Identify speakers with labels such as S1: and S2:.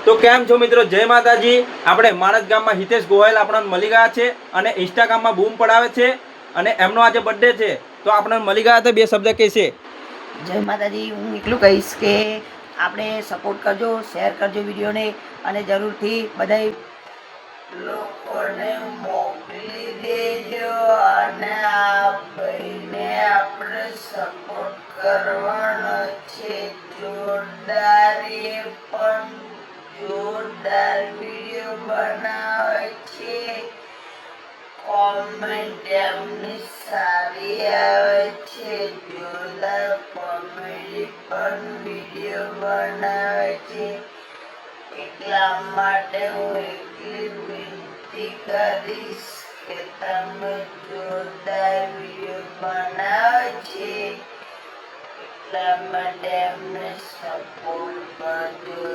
S1: તો કેમ છો મિત્રો, જય માતાજી। આપણે માણસ ગામમાં હિતેશ ગોયલ આપણને મળી ગયા છે અને ઇન્સ્ટાગ્રામમાં બૂમ પડાવે છે અને એમનો આજે બર્થડે છે, તો આપણને મળી ગયા તો બે શબ્દ કહેશે।
S2: જય માતાજી। હું એટલું કહીશ કે આપણે સપોર્ટ કરજો, શેર કરજો વિડીયોને અને જરૂરથી બધાય લોકોને મોકલી દેજો અને આ ભાઈને આપણે સપોર્ટ કરવાનો છે। જોરદાર પણ જોરદાર વિડીયો બનાવે છે, કોમેન્ટ એમની સારી આવે છે, જોરદાર કોમેડી પણ વિડીયો બનાવે છે। એટલા માટે હું એટલી વિનંતી કરીશ કે તમે જોરદાર વિડીયો બનાવે છે એટલા માટે એમને સપોર્ટ કરજો।